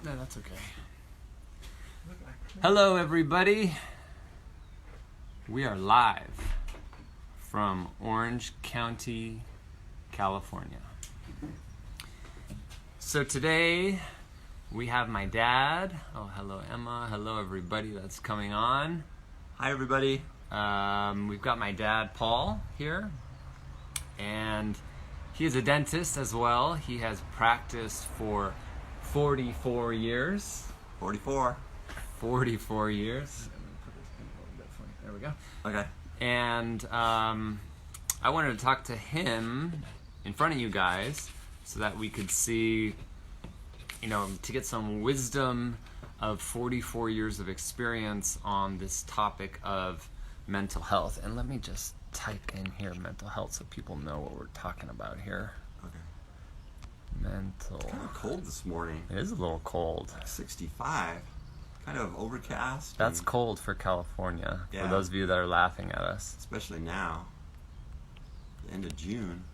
No, that's okay. Hello, everybody. We are live from Orange County, California. So today we have my dad. Oh, hello, Emma. Hello, everybody that's coming on. Hi, everybody. We've got my dad, Paul, here. And he is a dentist as well. He has practiced for 44 years. 44. 44 years. There we go. Okay. And I wanted to talk to him in front of you guys so that we could see, to get some wisdom of 44 years of experience on this topic of mental health. And let me just type in here mental health so people know what we're talking about here. Okay. Mental. It's kind of cold this morning. It is a little cold. 65. Kind of overcast. That's cold for California. Yeah. For those of you that are laughing at us. Especially now. The end of June.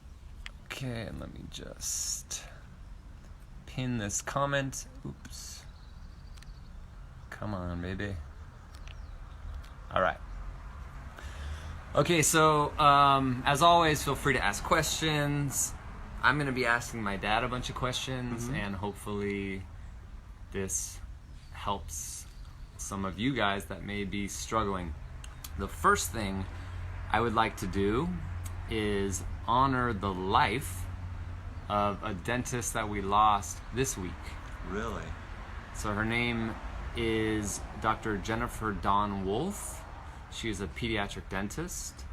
Okay, and let me just pin this comment. Oops. Come on, baby. All right. Okay, so as always, feel free to ask questions. I'm going to be asking my dad a bunch of questions, and hopefully this helps some of you guys that may be struggling. The first thing I would like to do is honor the life of a dentist that we lost this week. Really? So her name is Dr. Jennifer Dawn Wolf. She is a pediatric dentist.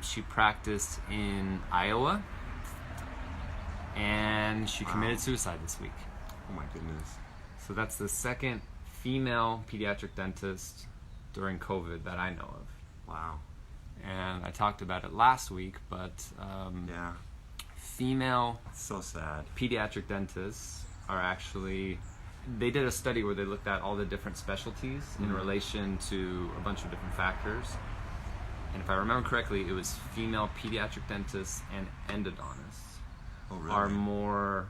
She practiced in Iowa, and she committed suicide this week. Oh my goodness. So that's the second female pediatric dentist during COVID that I know of. Wow. And I talked about it last week, but Yeah. female So sad. pediatric dentists are actually, they did a study where they looked at all the different specialties in relation to a bunch of different factors. And if I remember correctly, it was female pediatric dentists and endodontists are more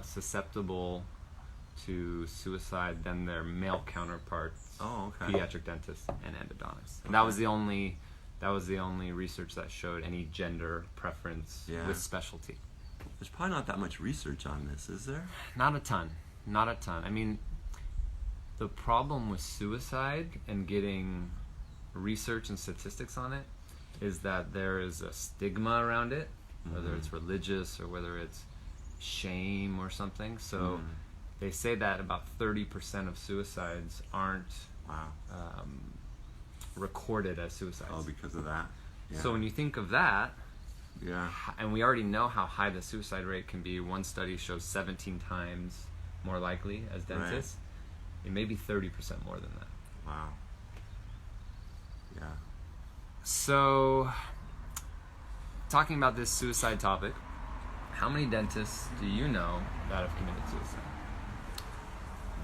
susceptible to suicide than their male counterparts, pediatric dentists and endodontists. And that was the only research that showed any gender preference with specialty. There's probably not that much research on this, is there? Not a ton. I mean, the problem with suicide and getting research and statistics on it is that there is a stigma around it, whether it's religious or whether it's shame or something. So they say that about 30% of suicides aren't recorded as suicides. Oh, because of that? Yeah. So when you think of that, Yeah. and we already know how high the suicide rate can be. One study shows 17 times more likely as dentists. It may be 30% more than that. Wow. Yeah. So, talking about this suicide topic, how many dentists do you know that have committed suicide?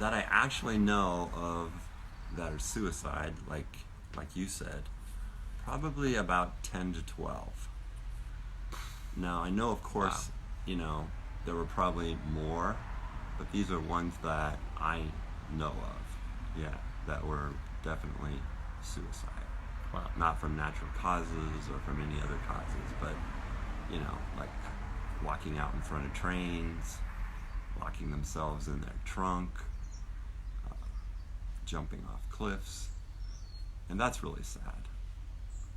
That I actually know of that are suicide, like you said, probably about 10 to 12. Now, I know, of course, there were probably more, but these are ones that I know of, that were definitely suicide. Wow. Not from natural causes or from any other causes, but, like walking out in front of trains, locking themselves in their trunk, jumping off cliffs, and that's really sad.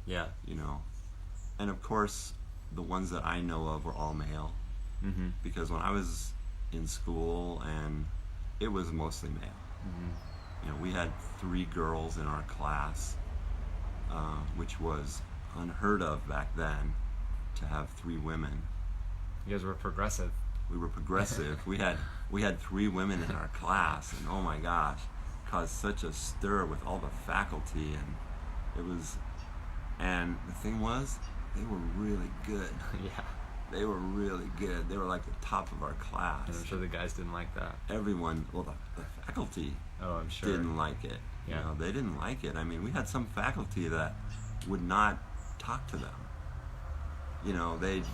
Yeah. And of course, the ones that I know of were all male, because when I was in school, and it was mostly male. We had 3 girls in our class, which was unheard of back then, to have 3 women. You guys were progressive. We were progressive. we had 3 women in our class, and oh my gosh, caused such a stir with all the faculty, and the thing was, they were really good. Yeah. They were really good. They were like the top of our class. And I'm sure the guys didn't like that. Everyone, the faculty I'm sure. didn't like it. Yeah. They didn't like it. I mean, we had some faculty that would not talk to them. They'd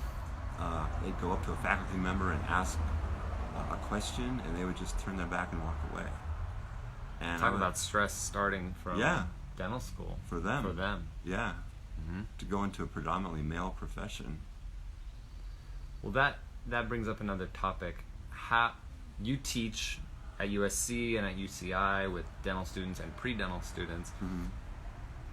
go up to a faculty member and ask a question, and they would just turn their back and walk away. And Talk about stress starting from dental school. For them. For them. Yeah. Mm-hmm. To go into a predominantly male profession. Well, that brings up another topic. How you teach at USC and at UCI with dental students and pre-dental students. Mm-hmm.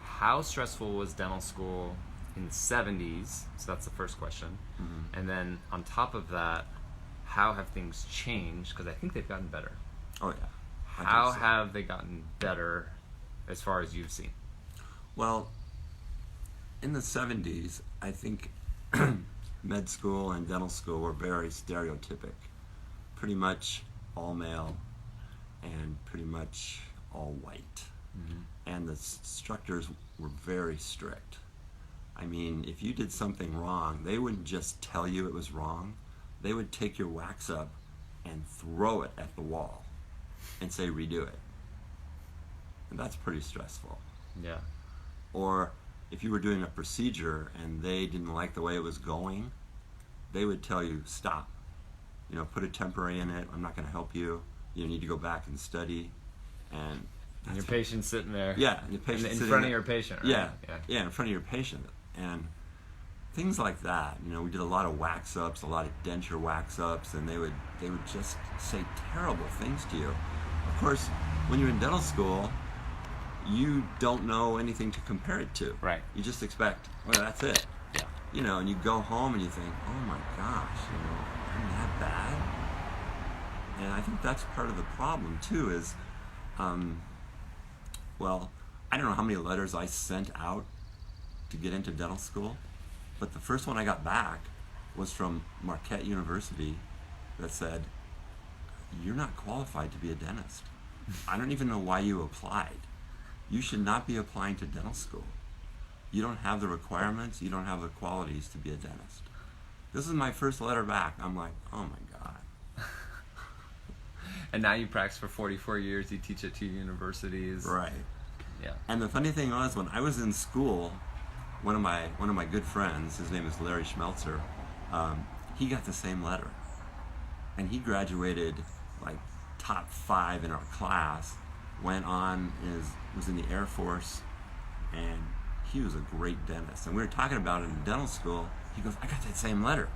How stressful was dental school in the 70s? So that's the first question. Mm-hmm. And then on top of that, how have things changed? Because I think they've gotten better. Oh, yeah. How have they gotten better as far as you've seen? Well, in the 70s, I think med school and dental school were very stereotypic. Pretty much all male and pretty much all white. Mm-hmm. And the instructors were very strict. I mean, if you did something wrong, they wouldn't just tell you it was wrong. They would take your wax up and throw it at the wall and say, redo it. And that's pretty stressful. Yeah. Or if you were doing a procedure and they didn't like the way it was going, they would tell you, stop. You know, put a temporary in it. I'm not going to help you. You need to go back and study. And your patient's sitting there. Yeah, and your patient's in front of your patient. Right? Yeah, in front of your patient. And things like that. You know, we did a lot of wax ups, a lot of denture wax ups, and they would just say terrible things to you. Of course, when you're in dental school, you don't know anything to compare it to. Right. You just expect, well, that's it. Yeah. You know, and you go home and you think, oh my gosh, you know, I'm that bad. And I think that's part of the problem too. Is, well, I don't know how many letters I sent out to get into dental school, but the first one I got back was from Marquette University that said, you're not qualified to be a dentist. I don't even know why you applied. You should not be applying to dental school. You don't have the requirements, you don't have the qualities to be a dentist. This is my first letter back. I'm like, oh my God. And now you practice for 44 years, you teach at 2 universities. Right. Yeah. And the funny thing was, when I was in school, one of my good friends, his name is Larry Schmelzer, he got the same letter. And he graduated like top 5 in our class, went on, was in the Air Force, and he was a great dentist. And we were talking about it in dental school. He goes, I got that same letter.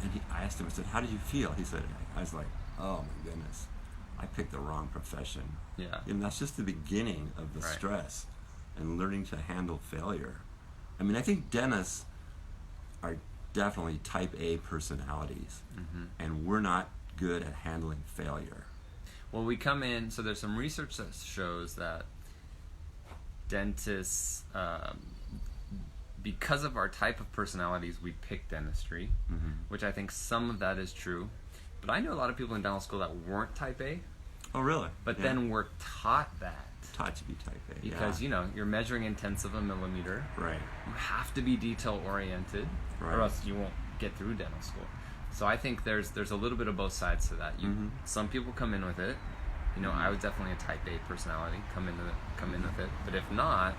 And I asked him, I said, how did you feel? He said, I was like, oh my goodness, I picked the wrong profession. Yeah. And that's just the beginning of the stress and learning to handle failure. I mean, I think dentists are definitely type A personalities, and we're not good at handling failure. Well, we come in, so there's some research that shows that dentists, because of our type of personalities, we pick dentistry, which I think some of that is true. But I know a lot of people in dental school that weren't type A. Oh, really? But then were taught that. Taught to be type A, because, you know, you're measuring in tenths of a millimeter. Right. You have to be detail-oriented, or else you won't get through dental school. So I think there's a little bit of both sides to that. Some people come in with it. You know, I was definitely a type A personality, come in with it. But if not,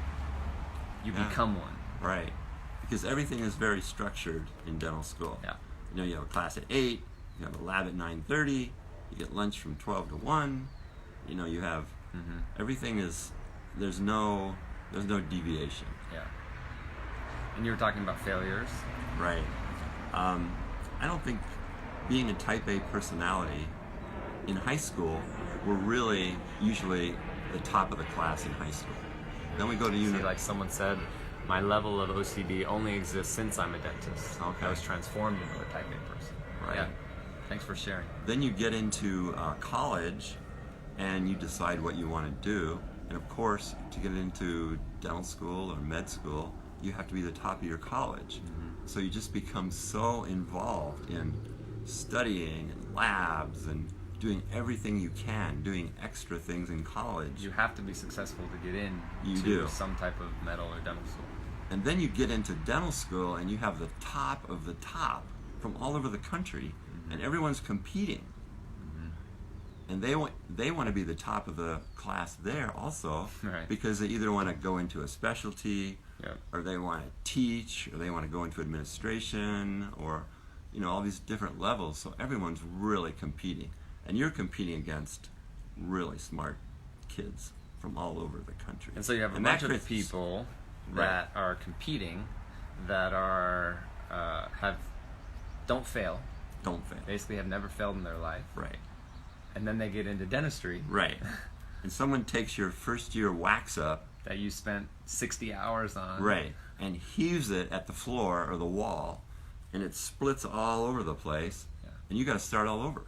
you become one. Right. Because everything is very structured in dental school. Yeah. You know, you have a class at 8, you have a lab at 9:30, you get lunch from 12 to 1. You know, you have everything is, there's no deviation. Yeah. And you were talking about failures. Right. I don't think being a type A personality in high school, we're really usually the top of the class in high school. Then we go to See, like someone said, my level of OCD only exists since I'm a dentist. Okay. I was transformed into a type A person. Right. Yeah. Thanks for sharing. Then you get into college, and you decide what you want to do. And of course, to get into dental school or med school, you have to be the top of your college. So you just become so involved in studying and labs and doing everything you can, doing extra things in college. You have to be successful to get in to some type of medical or dental school. And then you get into dental school, and you have the top of the top from all over the country, and everyone's competing. And they want to be the top of the class there also, because they either want to go into a specialty, or they want to teach, or they want to go into administration, or all these different levels, so everyone's really competing. And you're competing against really smart kids from all over the country. And so you have a bunch of people that are competing that are don't fail. Basically have never failed in their life. Right. And then they get into dentistry. Right. And someone takes your first year wax up that you spent 60 hours on. Right. And heaves it at the floor or the wall, and it splits all over the place. Yeah. And you got to start all over.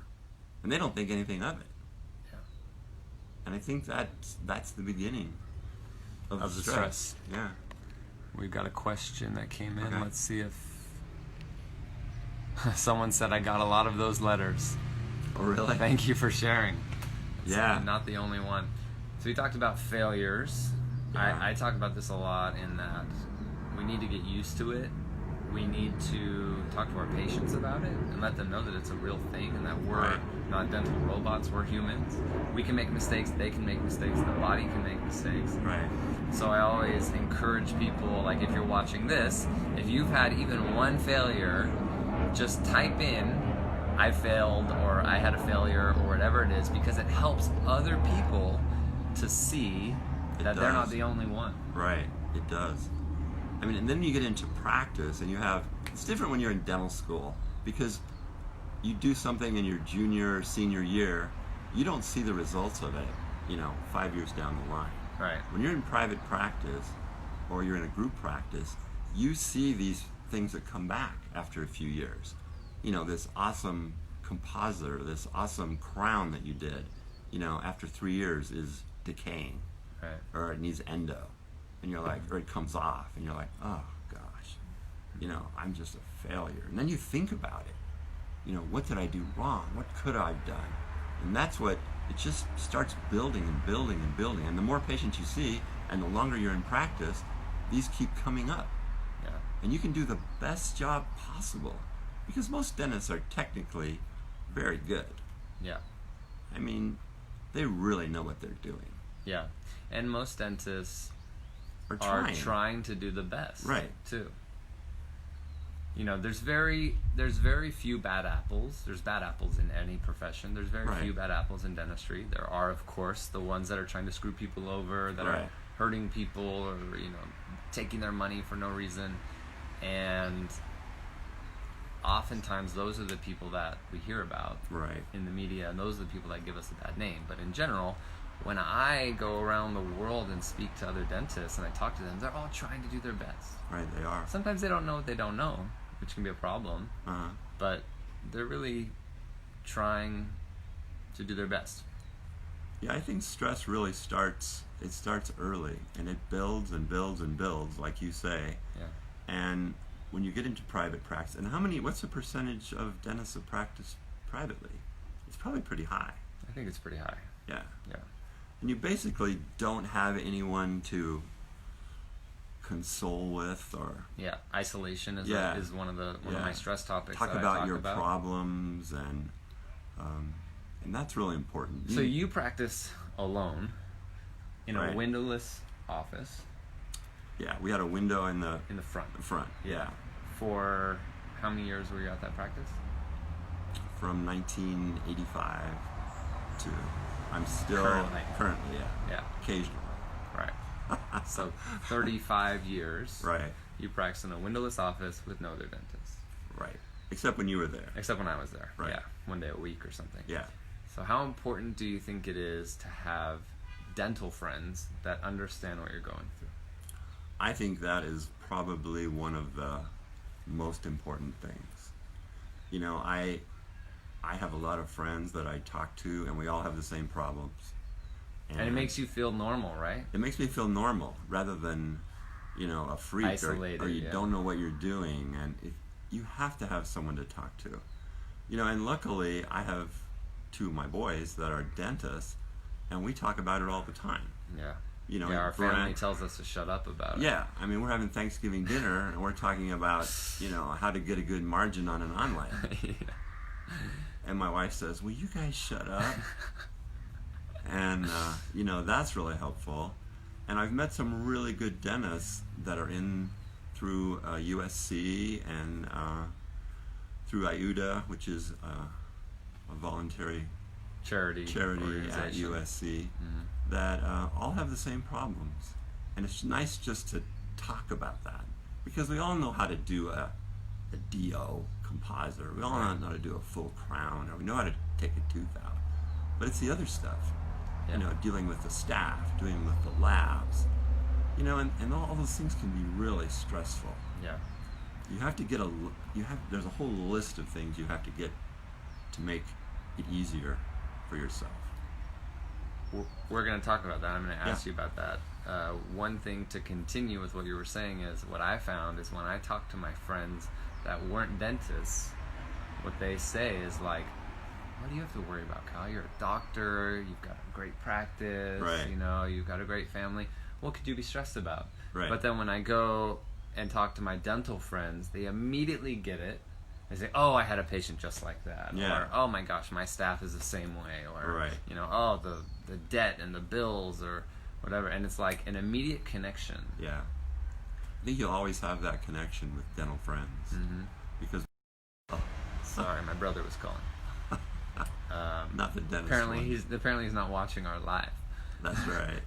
And they don't think anything of it. Yeah. And I think that's the beginning of the stress. Yeah. We've got a question that came in. Okay. Let's see if someone said, I got a lot of those letters. Oh, really? Thank you for sharing. Yeah. I'm not the only one. So we talked about failures. Yeah. I talk about this a lot in that we need to get used to it. We need to talk to our patients about it and let them know that it's a real thing and that we're not dental robots, we're humans. We can make mistakes, they can make mistakes, the body can make mistakes. Right. So I always encourage people, like if you're watching this, if you've had even one failure, just type in, I failed, or I had a failure, or whatever it is, because it helps other people to see that they're not the only one. Right, it does. I mean, and then you get into practice, and it's different when you're in dental school, because you do something in your junior or senior year, you don't see the results of it, 5 years down the line. Right. When you're in private practice, or you're in a group practice, you see these things that come back after a few years. This awesome compositor, this awesome crown that you did, after 3 years is decaying. Right. Or it needs endo. And you're like, or it comes off, and you're like, oh gosh, I'm just a failure. And then you think about it. What did I do wrong? What could I have done? And that's what, it just starts building and building and building. And the more patients you see, and the longer you're in practice, these keep coming up. Yeah. And you can do the best job possible. Because most dentists are technically very good. Yeah. I mean, they really know what they're doing. Yeah. And most dentists are trying to do the best. Right. Too. There's very few bad apples. There's bad apples in any profession. There's very few bad apples in dentistry. There are, of course, the ones that are trying to screw people over, that are hurting people, or taking their money for no reason. And oftentimes those are the people that we hear about in the media, and those are the people that give us a bad name. But in general, when I go around the world and speak to other dentists and I talk to them, they're all trying to do their best. Right, they are. Sometimes they don't know what they don't know, which can be a problem. Uh-huh. But they're really trying to do their best. Yeah, I think stress really starts early, and it builds and builds and builds, like you say. Yeah. And when you get into private practice, and what's the percentage of dentists that practice privately? It's probably pretty high. I think it's pretty high. Yeah. Yeah. And you basically don't have anyone to console with, or isolation is one of my stress topics. Talk about your problems, and that's really important. So you practice alone in a windowless office. Yeah, we had a window in the front. The front. Yeah. For how many years were you at that practice? From 1985 to I'm still currently occasionally. Right. So 35 years. Right. You practiced in a windowless office with no other dentist. Right. Except when you were there. Except when I was there. Right. Yeah. One day a week or something. Yeah. So how important do you think it is to have dental friends that understand what you're going through? I think that is probably one of the most important things. I have a lot of friends that I talk to, and we all have the same problems. And it makes you feel normal, right? It makes me feel normal, rather than, a freak, isolated, or you don't know what you're doing, and you have to have someone to talk to. And luckily, I have two of my boys that are dentists, and we talk about it all the time. Yeah. Our family tells us to shut up about it. Yeah, I mean, we're having Thanksgiving dinner, and we're talking about, how to get a good margin on an omelet. Yeah. And my wife says, will you guys shut up? And, that's really helpful. And I've met some really good dentists that are in through USC and through IUDA, which is a voluntary charity at organization. USC, that all have the same problems. And it's nice just to talk about that, because we all know how to do a DO compositor. We all know how to do a full crown, or we know how to take a tooth out. But it's the other stuff, Yeah. dealing with the staff, dealing with the labs, and all those things can be really stressful. Yeah. You have to get there's a whole list of things you have to get to make it easier for yourself. We're going to talk about that. I'm going to ask Yeah. you about that. One thing to continue with what you were saying is, what I found is when I talk to my friends that weren't dentists, what they say is like, what do you have to worry about, Kyle? You're a doctor, you've got a great practice, Right. You've got a great family. What could you be stressed about? Right. But then when I go and talk to my dental friends, they immediately get it. They say, oh, I had a patient just like that. Yeah. Or, oh my gosh, my staff is the same way. Or, Right. Oh, the debt and the bills or whatever. And it's like an immediate connection. Yeah. I think you'll always have that connection with dental friends. Because Sorry, my brother was calling. not the dentist Apparently one. he's not watching our live. That's right.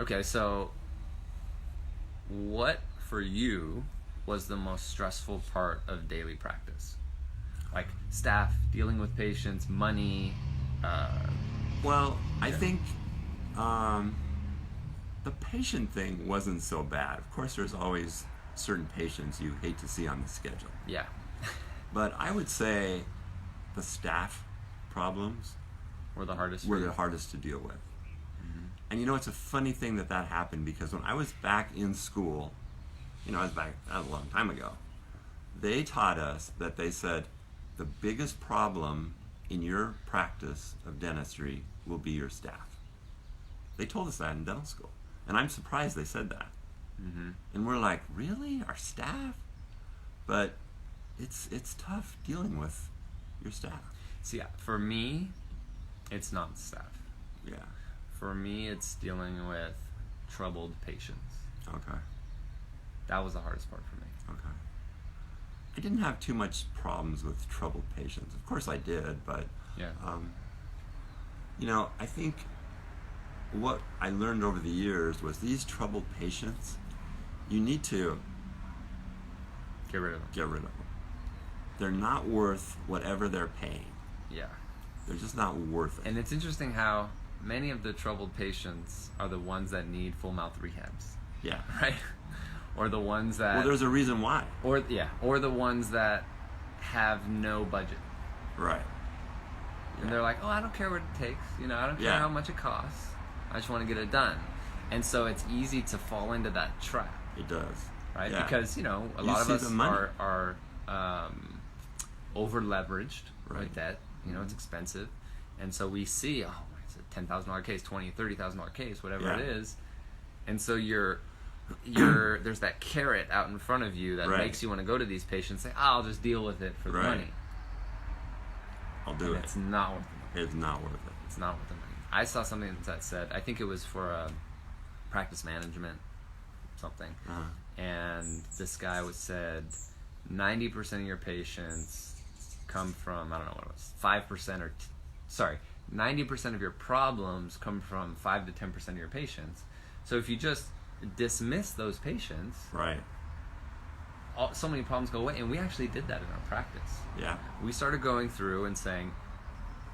Okay, so what for you was the most stressful part of daily practice? Like staff, dealing with patients, money. Well, I think the patient thing wasn't so bad. Of course, there's always certain patients you hate to see on the schedule. Yeah. But I would say the staff problems Were the hardest were for you? the hardest to deal with. And it's a funny thing that happened, because when I was back in school, I was back a long time ago, they taught us that they said the biggest problem in your practice of dentistry will be your staff. They told us that in dental school. And I'm surprised they said that. And we're like, really? Our staff? But it's tough dealing with your staff. See, for me, it's not staff. Yeah. For me, it's dealing with troubled patients. Okay. That was the hardest part for me. Okay. I didn't have too much problems with troubled patients. Of course I did, but Yeah. I think what I learned over the years was these troubled patients, you need to Get rid of them. get rid of them. They're not worth whatever they're paying. Yeah. They're just not worth it. And it's interesting how many of the troubled patients are the ones that need full mouth rehabs, Yeah. right? Or the ones that Well, there's a reason why. or the ones that have no budget. Right. And they're like, oh, I don't care what it takes. I don't care Yeah. how much it costs. I just want to get it done. And so it's easy to fall into that trap, It does. right? Yeah. Because, a lot of see us the money. are over leveraged with Right. debt. It's expensive. And so we see, oh, it's a $10,000 case, $20,000, $30,000 case, whatever Yeah. it is. And so there's that carrot out in front of you that Right. makes you want to go to these patients and say, I'll just deal with it for the Right. money. I'll do And it. it's not worth the money. It's not worth it. It's not worth the money. I saw something that said, I think it was for practice management, something. Uh-huh. And this guy said 90% of your patients come from, I don't know what it was, 5% or, 90% of your problems come from 5 to 10% of your patients. So if you just dismiss those patients, Right. so many problems go away. And we actually did that in our practice. Yeah. We started going through and saying,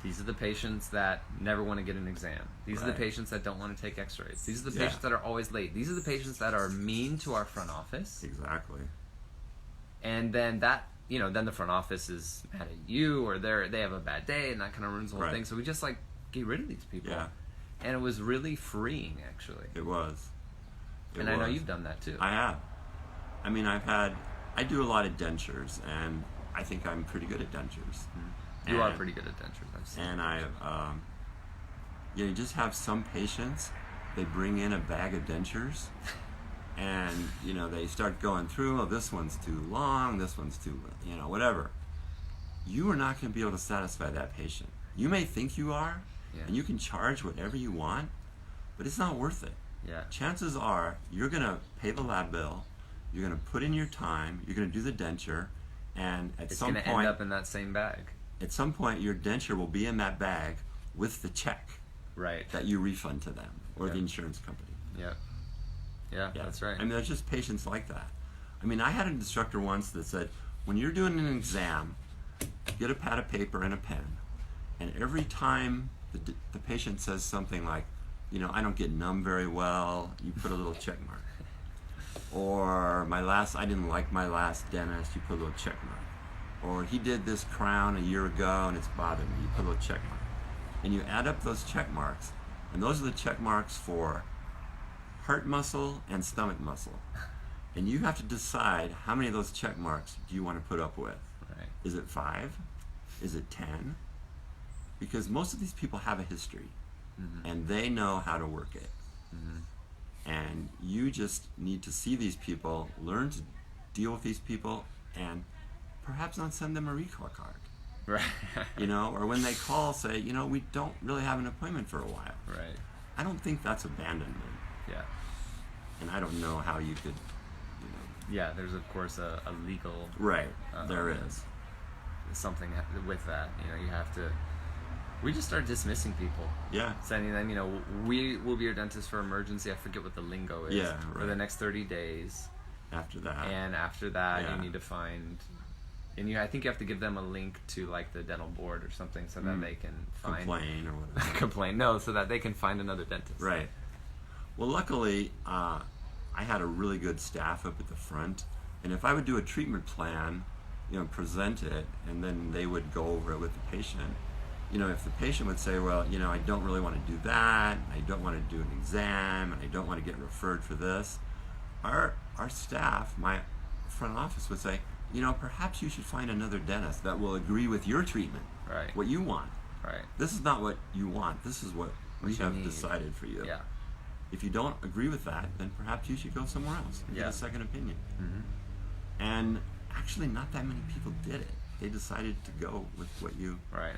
these are the patients that never want to get an exam. These are the Right. patients that don't want to take x-rays. These are the Yeah. patients that are always late. These are the patients that are mean to our front office. Exactly. And then then the front office is mad at you, or they have a bad day, and that kind of ruins the whole Right. thing. So we just get rid of these people. Yeah. And it was really freeing, actually. It was. I know you've done that too. I have. I mean, I do a lot of dentures, and I think I'm pretty good at dentures. You are pretty good at dentures, I've seen. And you just have some patients, they bring in a bag of dentures, and, they start going through, oh, this one's too long, this one's too, whatever. You are not going to be able to satisfy that patient. You may think you are, Yeah. and you can charge whatever you want, but it's not worth it. Yeah. Chances are you're going to pay the lab bill, you're going to put in your time, you're going to do the denture, And at It's some going to point, end up in that same bag. at some point, your denture will be in that bag with the check Right. that you refund to them or Yeah. the insurance company. Yeah. Yeah, that's right. I mean, there's just patients like that. I mean, I had an instructor once that said, when you're doing an exam, get a pad of paper and a pen, and every time the patient says something like, you know, I don't get numb very well, you put a little check mark. Or I didn't like my last dentist, you put a little check mark. Or he did this crown a year ago and it's bothering me, you put a little check mark. And you add up those check marks, and those are the check marks for heart muscle and stomach muscle. And you have to decide how many of those check marks do you want to put up with. Right. Is it 5? Is it 10? Because most of these people have a history, and they know how to work it. And you just need to see these people, learn to deal with these people, and perhaps not send them a recall card. Right. You know, or when they call, say, you know, we don't really have an appointment for a while. Right. I don't think that's abandonment. Yeah. And I don't know how you could, you know. Yeah, there's of course a legal Right, there is. something with that. You know, you have to. We just start dismissing people, Yeah. sending them. You know, we will be your dentist for emergency. I forget what the lingo is. Yeah, For right. the next 30 days, After that. and after that, Yeah. you need to find. And I think you have to give them a link to like the dental board or something so that they can find Complain or whatever. complain. No, so that they can find another dentist. Right. Well, luckily, I had a really good staff up at the front, and if I would do a treatment plan, you know, present it, and then they would go over it with the patient. You know, if the patient would say, well, you know, I don't really want to do that, I don't want to do an exam, and I don't want to get referred for this, our staff, my front office would say, you know, perhaps you should find another dentist that will agree with your treatment, Right. what you want. Right. This is not what you want. This is what we you have need. decided for you. Yeah. If you don't agree with that, then perhaps you should go somewhere else and get Yeah. a second opinion. And actually, not that many people did it. They decided to go with what you Right.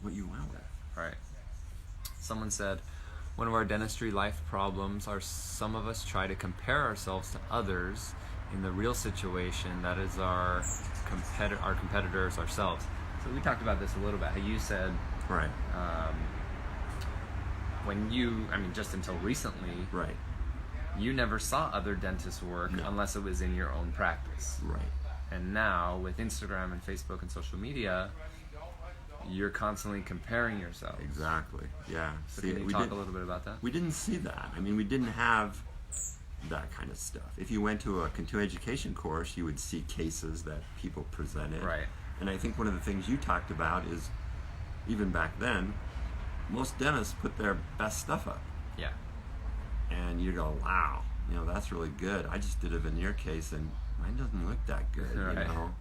went with. Right. Someone said, one of our dentistry life problems are some of us try to compare ourselves to others in the real situation that is our competitors ourselves. So we talked about this a little bit. How you said Right. just until recently, Right. you never saw other dentists work No. unless it was in your own practice. Right. And now with Instagram and Facebook and social media, you're constantly comparing yourself. Exactly. Yeah. So can you talk a little bit about that? We didn't see that. I mean, we didn't have that kind of stuff. If you went to a continuing education course, you would see cases that people presented. Right. And I think one of the things you talked about is, even back then, most dentists put their best stuff up. Yeah. And you go, wow, you know, that's really good. I just did a veneer case and mine doesn't look that good, Right. you know.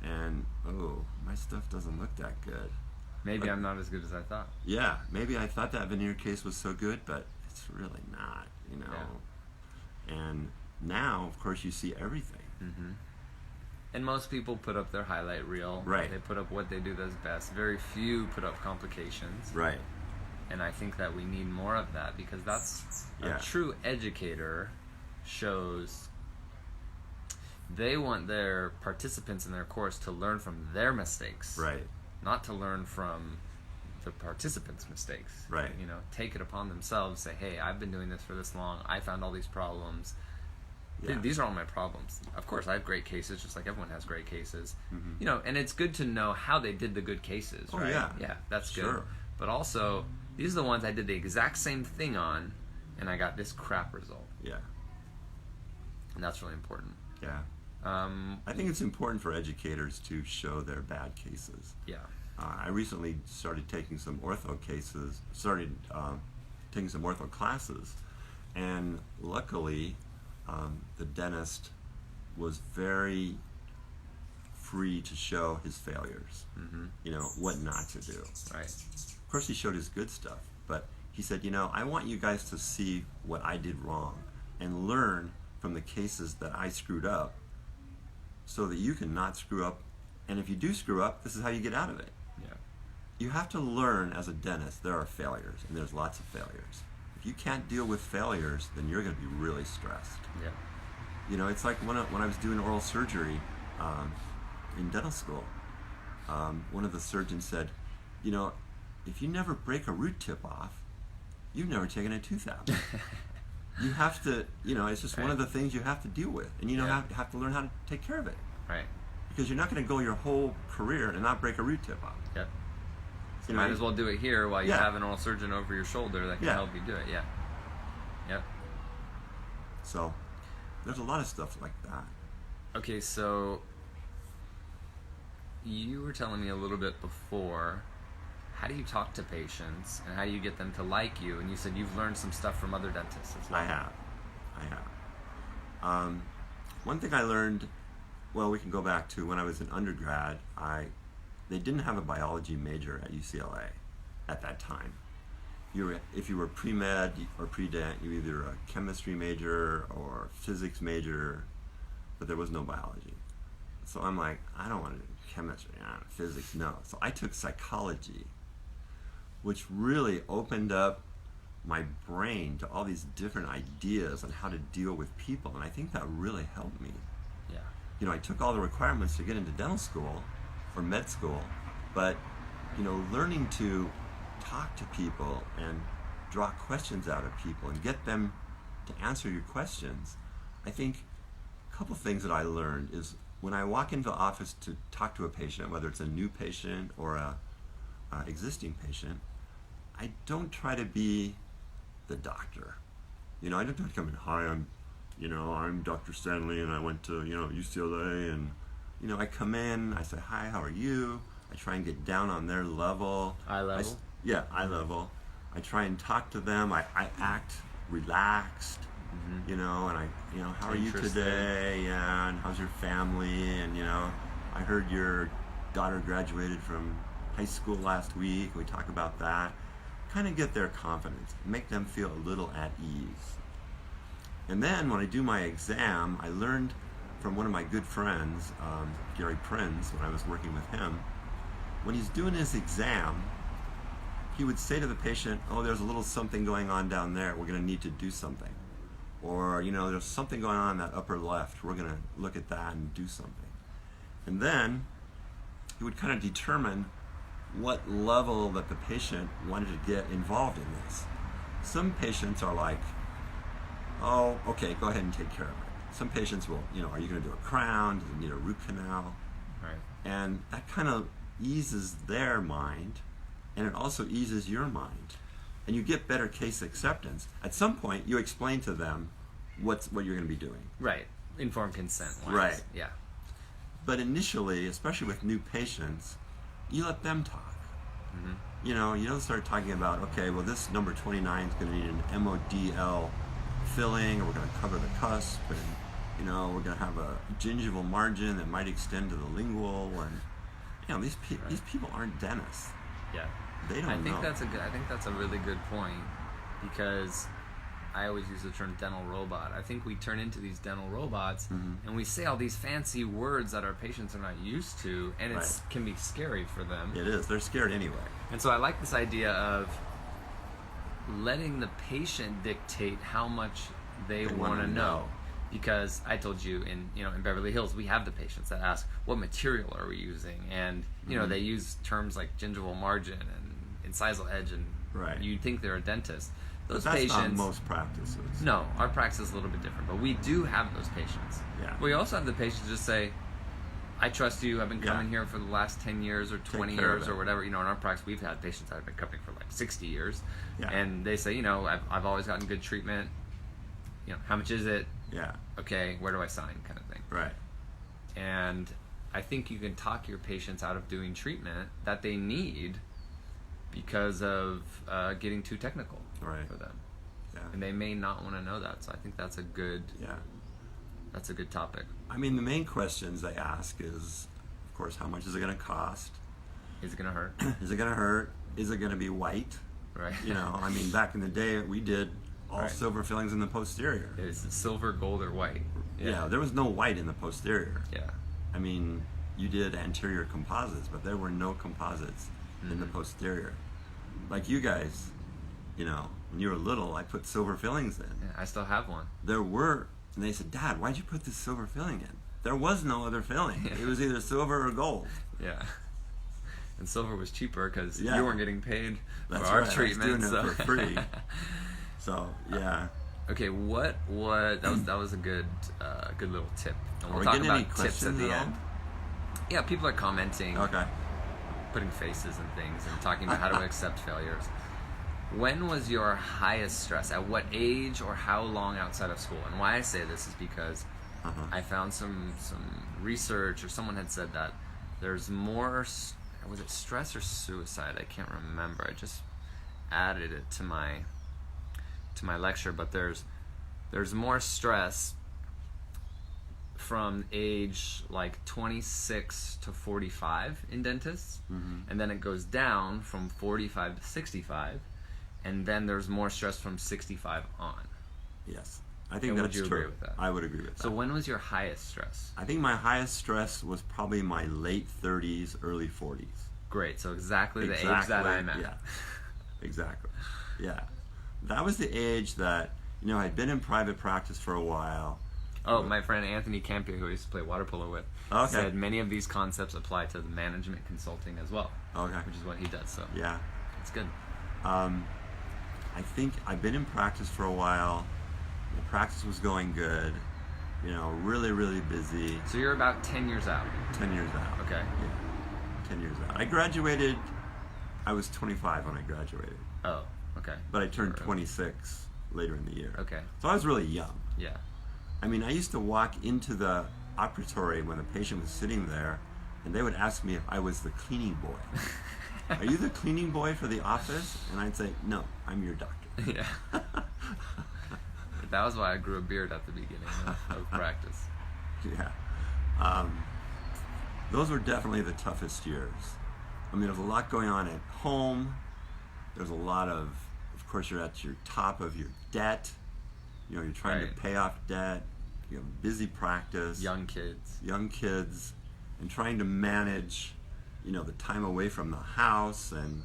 And, oh, my stuff doesn't look that good. Maybe But- I'm not as good as I thought. Yeah, maybe I thought that veneer case was so good, but it's really not, you know. And now, of course, you see everything. And most people put up their highlight reel. Right. They put up what they do that's best. Very few put up complications. Right. And I think that we need more of that because that's Yeah. a true educator shows they want their participants in their course to learn from their mistakes. Right. Not to learn from the participants' mistakes. Right. You know, take it upon themselves, say, hey, I've been doing this for this long, I found all these problems. Yeah. These are all my problems. Of course, I have great cases, just like everyone has great cases. Mm-hmm. You know, and it's good to know how they did the good cases, Oh, right? yeah. Yeah, that's good. Sure. But also, these are the ones I did the exact same thing on, and I got this crap result. Yeah. And that's really important. Yeah. I think it's important for educators to show their bad cases. Yeah. I recently started taking some ortho classes, and luckily, the dentist was very free to show his failures. You know, what not to do. Right. Of course, he showed his good stuff, but he said, you know, I want you guys to see what I did wrong and learn from the cases that I screwed up so that you can not screw up. And if you do screw up, this is how you get out of it. Yeah. You have to learn as a dentist there are failures, and there's lots of failures. If you can't deal with failures, then you're going to be really stressed. Yeah. You know, it's like when I was doing oral surgery, in dental school, one of the surgeons said, if you never break a root tip off, you've never taken a tooth out. You have to, it's just one of the things you have to deal with, and have to learn how to take care of it. Right. Because you're not going to go your whole career and not break a root tip off. Yep. So you might as well do it here while you have an oral surgeon over your shoulder that can help you do it. Yeah. Yep. So there's a lot of stuff like that. Okay, so you were telling me a little bit before, how do you talk to patients and how do you get them to like you? And you said you've learned some stuff from other dentists as well. I have. One thing I learned, well, we can go back to when I was an undergrad. They didn't have a biology major at UCLA at that time. If you were pre-med or pre-dent, you were either a chemistry major or physics major, but there was no biology. So I'm like, I don't want to do chemistry, physics, no. So I took psychology, which really opened up my brain to all these different ideas on how to deal with people, and I think that really helped me. Yeah. I took all the requirements to get into dental school or med school, but learning to talk to people and draw questions out of people and get them to answer your questions. I think a couple things that I learned is when I walk into the office to talk to a patient, whether it's a new patient or a existing patient, I don't try to be the doctor. I don't try to come in, hi, I'm Dr. Stanley and I went to, UCLA, and, I come in, I say, hi, how are you? I try and get down on their level. Eye level? Eye level. I try and talk to them. I act relaxed, and how are you today? Yeah, and how's your family? And, I heard your daughter graduated from high school last week. We talk about that. Kind of get their confidence, make them feel a little at ease. And then when I do my exam, I learned from one of my good friends, Gary Prinz, when I was working with him, when he's doing his exam, he would say to the patient, oh, there's a little something going on down there, we're going to need to do something. Or, there's something going on in that upper left, we're going to look at that and do something. And then he would kind of determine what level that the patient wanted to get involved in this. Some patients are like, oh, okay, go ahead and take care of it. Some patients will, are you going to do a crown? Does it need a root canal? Right. And that kind of eases their mind, and it also eases your mind. And you get better case acceptance. At some point, you explain to them what you're going to be doing. Right. Informed consent. Right. Yeah. But initially, especially with new patients, you let them talk. You don't start talking about, okay, well, this number 29 is going to need an MODL filling, or we're going to cover the cusp, and, we're going to have a gingival margin that might extend to the lingual, and, these people aren't dentists. Yeah. They don't know. I think that's a really good point, because I always use the term dental robot. I think we turn into these dental robots, and we say all these fancy words that our patients are not used to, and it can be scary for them. It is. They're scared anyway. And so I like this idea of letting the patient dictate how much they want to know. Because I told you in Beverly Hills, we have the patients that ask, what material are we using? And they use terms like gingival margin and incisal edge, and you think they're a dentist. Those but that's patients, not most practices. No, our practice is a little bit different, but we do have those patients. Yeah. We also have the patients just say, I trust you, I've been coming here for the last 10 years or 20 years or whatever. In our practice, we've had patients that have been coming for like 60 years. Yeah. And they say, I've always gotten good treatment. How much is it? Yeah. Okay, where do I sign, kind of thing. Right. And I think you can talk your patients out of doing treatment that they need because of getting too technical for them. Yeah. And they may not want to know that. So I think that's a good topic. I mean, the main questions they ask is, of course, how much is it going to cost? Is it going to hurt? Is it going to hurt? Is it going to be white? Right. I mean, back in the day, we did all silver fillings in the posterior. It was silver, gold, or white. Yeah, there was no white in the posterior. Yeah. I mean, you did anterior composites, but there were no composites in the posterior. Like you guys, when you were little, I put silver fillings in. Yeah, I still have one. There were, and they said, Dad, why'd you put this silver filling in? there was no other filling. It was either silver or gold. Yeah. And silver was cheaper because Yeah. you weren't getting paid for That's our right. treatment. I was doing so. it for free. So yeah. Okay, what that was a good little tip. And Are we'll we talk getting about any tips at questions the at all? end. Yeah, people are commenting, Okay. putting faces and things, and talking about how to accept failures. When was your highest stress? At what age or how long outside of school? And why I say this is because I found some research, or someone had said that there's more. Was it stress or suicide? I can't remember. I just added it to my lecture, but there's more stress from age like 26 to 45 in dentists, and then it goes down from 45 to 65, and then there's more stress from 65 on. Yes. I think And that's would you true. agree with that? I would agree with that. So when was your highest stress? I think my highest stress was probably my late 30s, early 40s. Great. So exactly the age that I'm at. Yeah. Exactly. Yeah. That was the age that, I'd been in private practice for a while. Oh, my friend Anthony Campia, who I used to play water polo with, said many of these concepts apply to the management consulting as well. Okay. Which is what he does. So yeah, it's good. I think I've been in practice for a while. The practice was going good. Really, really busy. So you're about 10 years out. 10 years out. Okay. Yeah. 10 years out. I graduated. I was 25 when I graduated. Oh, okay. But I turned 26 later in the year. Okay. So I was really young. Yeah. I mean, I used to walk into the operatory when the patient was sitting there, and they would ask me if I was the cleaning boy. Are you the cleaning boy for the office? And I'd say, no, I'm your doctor. Yeah. That was why I grew a beard at the beginning of practice. Yeah. Those were definitely the toughest years. I mean, there's a lot going on at home. There's a lot of course, you're at your top of your debt. You're trying to pay off debt. You have busy practice. Young kids. And trying to manage, the time away from the house and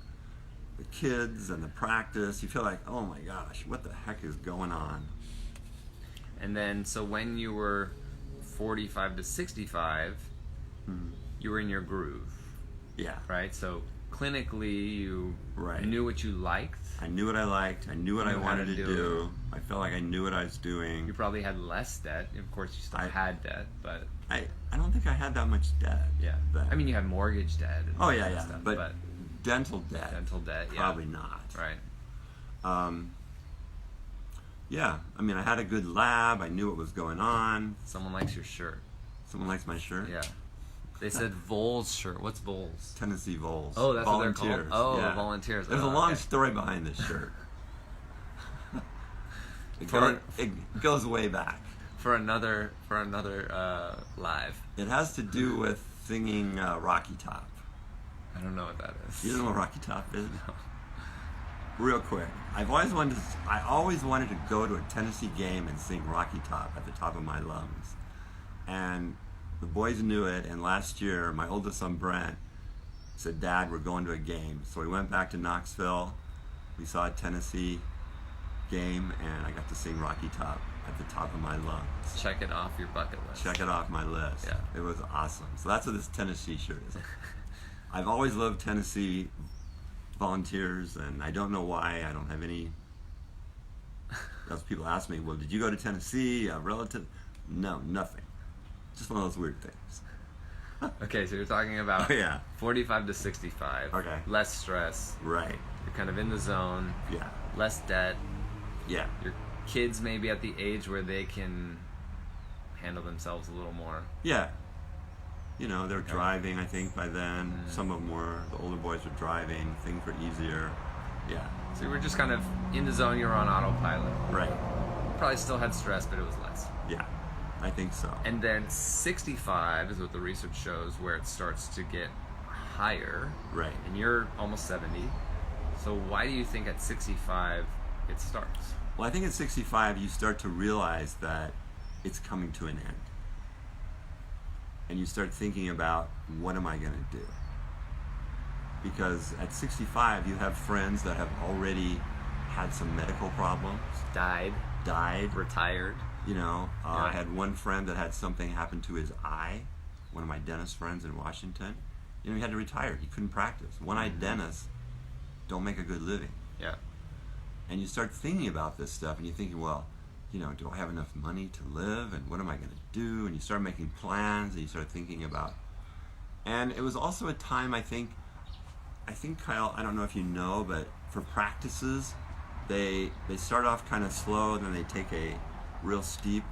the kids and the practice. You feel like, oh my gosh, what the heck is going on? And then, so when you were 45 to 65, you were in your groove. Yeah. Right? So clinically, you knew what you liked. I knew what I liked. I knew what I wanted to do. I felt like I knew what I was doing. You probably had less debt. Of course, you still had debt, but... I don't think I had that much debt. Yeah. Then. I mean, you had mortgage debt. And stuff, but dental debt. Probably not. Right. Yeah. I mean, I had a good lab. I knew what was going on. Someone likes your shirt. Someone likes my shirt? Yeah. They said Vols shirt. What's Vols? Tennessee Vols. Oh, that's volunteers. What they're called? Oh, yeah. Volunteers. There's a long story behind this shirt. It goes way back. For another live. It has to do with singing Rocky Top. I don't know what that is. You don't know what Rocky Top is? No. Real quick, I always wanted to go to a Tennessee game and sing Rocky Top at the top of my lungs. And the boys knew it, and last year, my oldest son, Brent, said, Dad, we're going to a game. So we went back to Knoxville, we saw a Tennessee game, and I got to sing Rocky Top at the top of my lungs. Check it off your bucket list. Check it off my list. Yeah. It was awesome. So that's what this Tennessee shirt is. I've always loved Tennessee Volunteers, and I don't know why. I don't have any... Those people ask me, well, did you go to Tennessee? A relative? No, nothing. Just one of those weird things. Okay, so you're talking about 45 to 65. Okay. Less stress. Right. You're kind of in the zone. Yeah. Less debt. Yeah. Your kids may be at the age where they can handle themselves a little more. Yeah. They're driving, I think, by then. Some of them were. The older boys were driving. Things were easier. Yeah. So you were just kind of in the zone. You were on autopilot. Right. You probably still had stress, but it was less. Yeah. I think so. And then 65 is what the research shows, where it starts to get higher. Right. And you're almost 70. So why do you think at 65 it starts? Well, I think at 65 you start to realize that it's coming to an end. And you start thinking about, what am I going to do? Because at 65 you have friends that have already had some medical problems. Died. Retired. You know, I Yeah. had one friend that had something happen to his eye. One of my dentist friends in Washington. You know, he had to retire. He couldn't practice. One-eyed dentists don't make a good living. Yeah. And you start thinking about this stuff, and you're thinking, well, you know, do I have enough money to live, and what am I going to do? And you start making plans, and you start thinking about. And it was also a time, I think, Kyle, I don't know if you know, but for practices, they start off kind of slow, then they take a real steep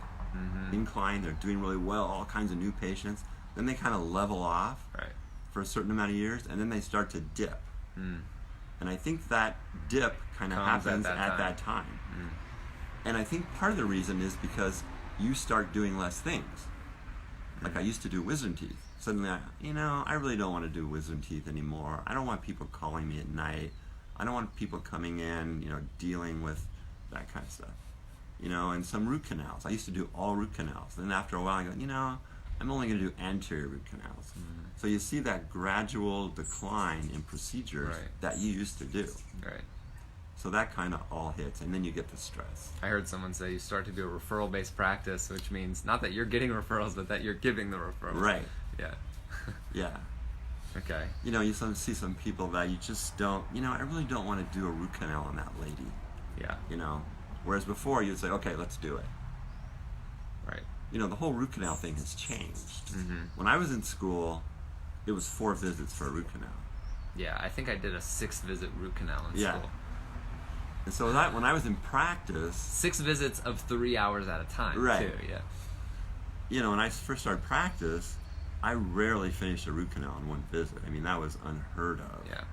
incline. They're doing really well, all kinds of new patients. Then they kind of level off Right. for a certain amount of years, and then they start to dip. And I think that dip kind of Comes happens at at that that time. And I think part of the reason is because you start doing less things. Like I used to do wisdom teeth. Suddenly, I really don't want to do wisdom teeth anymore. I don't want people calling me at night. I don't want people coming in, dealing with that kind of stuff. And some root canals. I used to do all root canals. Then after a while, I go, I'm only going to do anterior root canals. So you see that gradual decline in procedures that you used to do. Right. So that kind of all hits, and then you get the stress. I heard someone say you start to do a referral-based practice, which means not that you're getting referrals, but that you're giving the referrals. Right. Yeah. Yeah. Okay. You see some people that you just don't, I really don't want to do a root canal on that lady. Yeah. Whereas before you'd say, okay, let's do it. Right. The whole root canal thing has changed. When I was in school, it was 4 visits for a root canal. Yeah, I think I did a 6-visit root canal in Yeah. school. And so that when I was in practice, 6 visits of 3 hours at a time, Right. too. Yeah. When I first started practice, I rarely finished a root canal in one visit. I mean, that was unheard of. Yeah.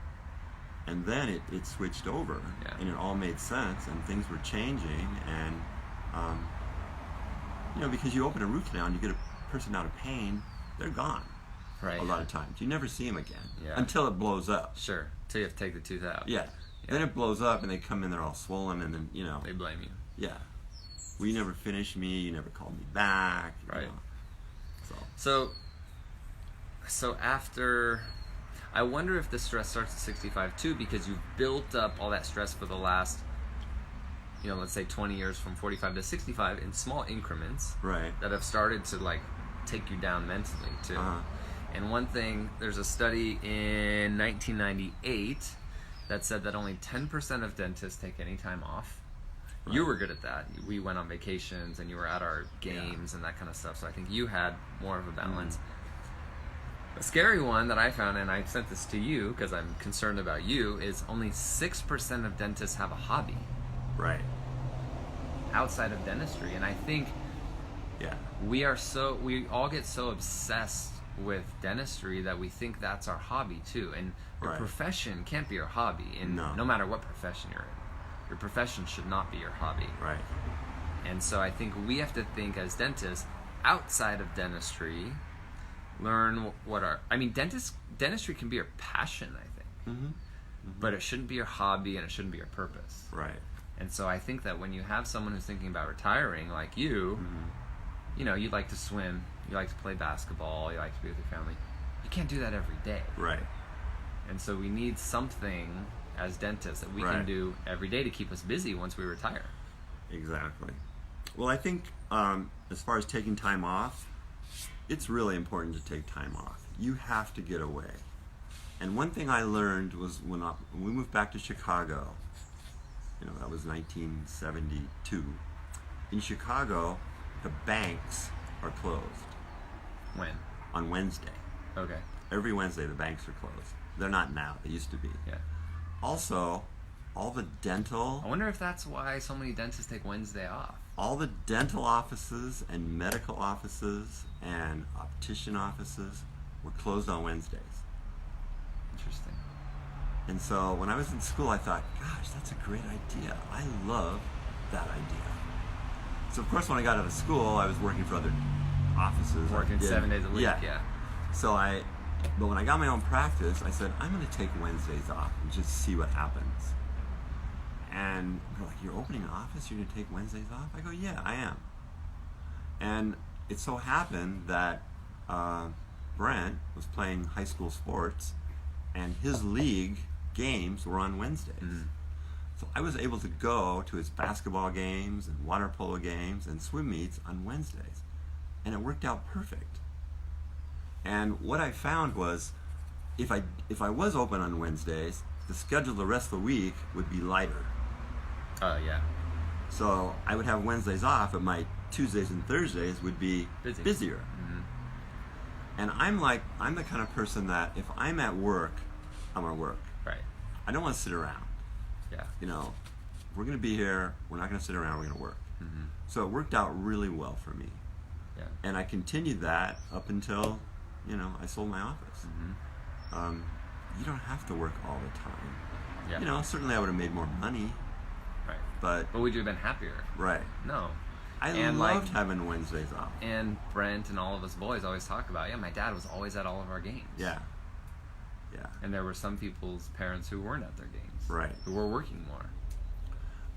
And then it switched over, Yeah. and it all made sense, and things were changing, and because you open a root canal and you get a person out of pain, they're gone. Right. A lot of times, you never see them again Yeah. until it blows up. Sure. Till you have to take the tooth out. Yeah. Then it blows up, and they come in, they're all swollen, and then They blame you. yeah. Well, you never finished me. You never called me back. Right. So So after, I wonder if the stress starts at 65 too, because you've built up all that stress for the last, let's say 20 years from 45 to 65 in small increments right. that have started to take you down mentally too. And one thing, there's a study in 1998 that said that only 10% of dentists take any time off. Right. You were good at that. We went on vacations and you were at our games and that kind of stuff. So I think you had more of a balance. A scary one that I found, and I sent this to you because I'm concerned about you, is only 6% of dentists have a hobby Right. outside of dentistry. And I think Yeah. we all get so obsessed with dentistry that we think that's our hobby too. And your Right. profession can't be your hobby, and No. no matter what profession you're in. Your profession should not be your hobby. Right. And so I think we have to think as dentists, outside of dentistry, learn dentistry can be your passion, I think. But it shouldn't be your hobby, and it shouldn't be your purpose. Right. And so I think that when you have someone who's thinking about retiring, like you, you like to swim, you like to play basketball, you like to be with your family. You can't do that every day. Right. And so we need something as dentists that we Right. can do every day to keep us busy once we retire. Exactly. Well, I think as far as taking time off, it's really important to take time off. You have to get away. And one thing I learned was when we moved back to Chicago, that was 1972. In Chicago, the banks are closed When? on Wednesday. Okay. Every Wednesday, the banks are closed. They're not now. They used to be. Yeah. Also, all the dental... I wonder if that's why so many dentists take Wednesday off. All the dental offices and medical offices and optician offices were closed on Wednesdays. Interesting. And so when I was in school, I thought, gosh, that's a great idea. I love that idea. So of course, when I got out of school, I was working for other offices. Working 7 days a week, yeah. But when I got my own practice, I said, I'm going to take Wednesdays off and just see what happens. And they're like, you're opening an office? You're going to take Wednesdays off? I go, yeah, I am. And it so happened that Brent was playing high school sports, and his league games were on Wednesdays. So I was able to go to his basketball games and water polo games and swim meets on Wednesdays. And it worked out perfect. And what I found was if I was open on Wednesdays, the schedule the rest of the week would be lighter. Yeah. So I would have Wednesdays off, but my Tuesdays and Thursdays would be busier. Mm-hmm. And I'm the kind of person that if I'm at work, I'm at work. Right. I don't want to sit around. Yeah. You know, we're going to be here. We're not going to sit around. We're going to work. Mm-hmm. So it worked out really well for me. Yeah. And I continued that up until, I sold my office. Mm-hmm. You don't have to work all the time. Yeah. Certainly I would have made more money. Right. But would you have been happier? Right. No. I loved having Wednesdays off. And Brent and all of us boys always talk about, my dad was always at all of our games. Yeah. Yeah. And there were some people's parents who weren't at their games. Right. Who were working more.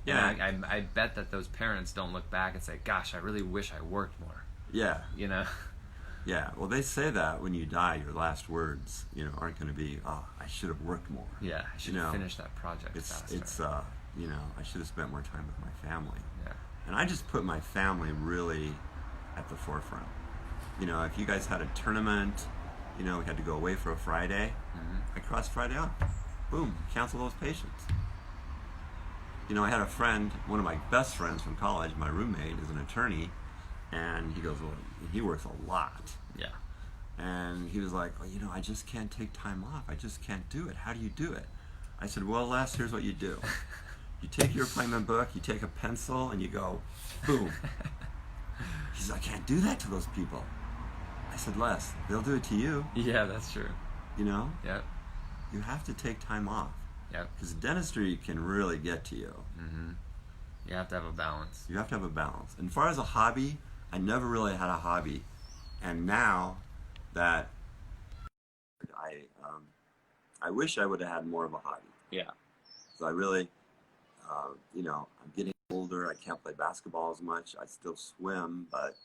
Yeah. And I bet that those parents don't look back and say, gosh, I really wish I worked more. Yeah. Yeah. Well, they say that when you die, your last words, aren't going to be, "Oh, I should have worked more." Yeah, I should have finished that project faster. It's I should have spent more time with my family. Yeah. And I just put my family really at the forefront. If you guys had a tournament, we had to go away for a Friday, I crossed Friday off. Boom, cancel those patients. I had a friend, one of my best friends from college, my roommate is an attorney, and he goes, well, he works a lot. Yeah. And he was like, well, I just can't take time off. I just can't do it. How do you do it? I said, well, Les, here's what you do. You take your appointment book, you take a pencil, and you go, boom. He said, I can't do that to those people. I said, Les, they'll do it to you. Yeah, that's true. Yep. You have to take time off. Yep. Because dentistry can really get to you. Mm-hmm. You have to have a balance. You have to have a balance. And as far as a hobby, I never really had a hobby. And now that I wish I would have had more of a hobby. Yeah. So I really, I'm getting older. I can't play basketball as much. I still swim, but,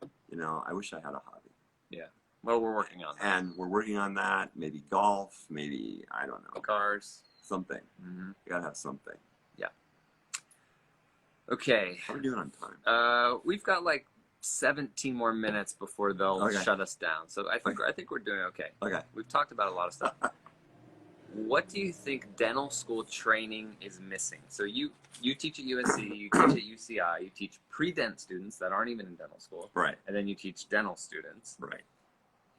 I wish I had a hobby. Yeah. Well, we're working on that. And we're working on that. Maybe golf, maybe, I don't know. Cars. Something. Mm-hmm. You gotta have something. Yeah. Okay. How are we doing on time? We've got like 17 more minutes before they'll shut us down. So I think we're doing okay. Okay. We've talked about a lot of stuff. What do you think dental school training is missing? So you teach at USC, you teach at UCI, you teach pre-dent students that aren't even in dental school. Right. And then you teach dental students. Right.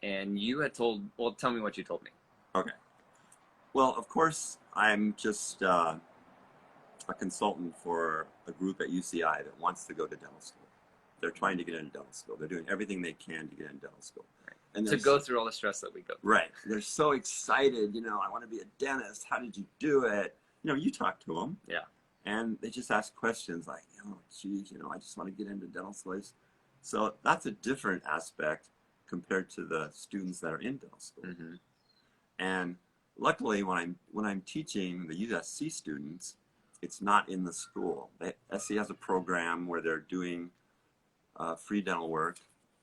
And you had told, well, tell me what you told me. Okay. Well, of course, I'm just a consultant for a group at UCI that wants to go to dental school. They're trying to get into dental school. They're doing everything they can to get into dental school. Right. And to go through all the stress that we go through. Right. They're so excited, I want to be a dentist. How did you do it? You talk to them. Yeah. And they just ask questions like, geez, I just want to get into dental school. So that's a different aspect compared to the students that are in dental school. Mm-hmm. And luckily, when I'm teaching the USC students, it's not in the school. SC has a program where they're doing free dental work.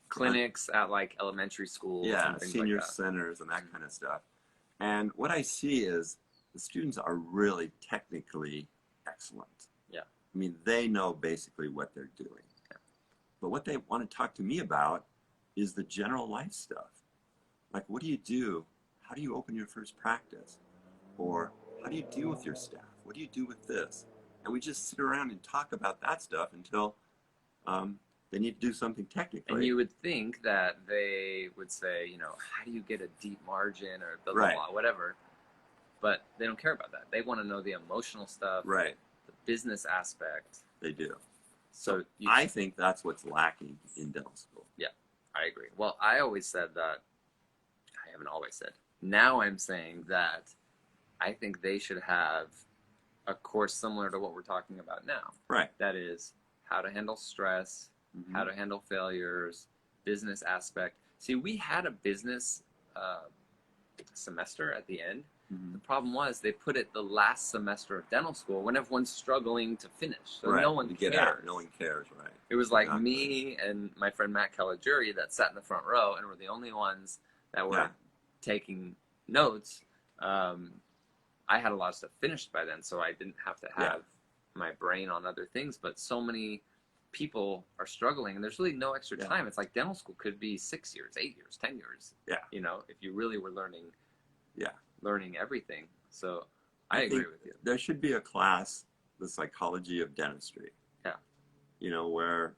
Clinics at like elementary schools. Yeah, and things senior like that. centers and that kind of stuff. And what I see is the students are really technically excellent. Yeah. I mean, they know basically what they're doing. Yeah. But what they want to talk to me about is the general life stuff. Like, what do you do? How do you open your first practice? Or how do you deal with your staff? What do you do with this? And we just sit around and talk about that stuff until they need to do something technically. And you would think that they would say, how do you get a deep margin or blah, right. blah, blah, whatever. But they don't care about that. They want to know the emotional stuff, right? The business aspect. They do. So I think that's what's lacking in dental school. Yeah, I agree. Well, I always said that. I haven't always said. Now I'm saying that I think they should have a course similar to what we're talking about now. Right. That is how to handle stress, Mm-hmm. how to handle failures, business aspect. See, we had a business semester at the end. Mm-hmm. The problem was they put it the last semester of dental school when everyone's struggling to finish. So right. no one cares. No one cares, right? It was like me and my friend Matt Caligiuri that sat in the front row and were the only ones that were taking notes. I had a lot of stuff finished by then, so I didn't have to have my brain on other things. But so many people are struggling, and there's really no extra time. It's like dental school could be 6 years, 8 years, 10 years. Yeah. You know, if you really were learning. Yeah. Learning everything. So I agree with you. There should be a class, the psychology of dentistry. Yeah. You know, where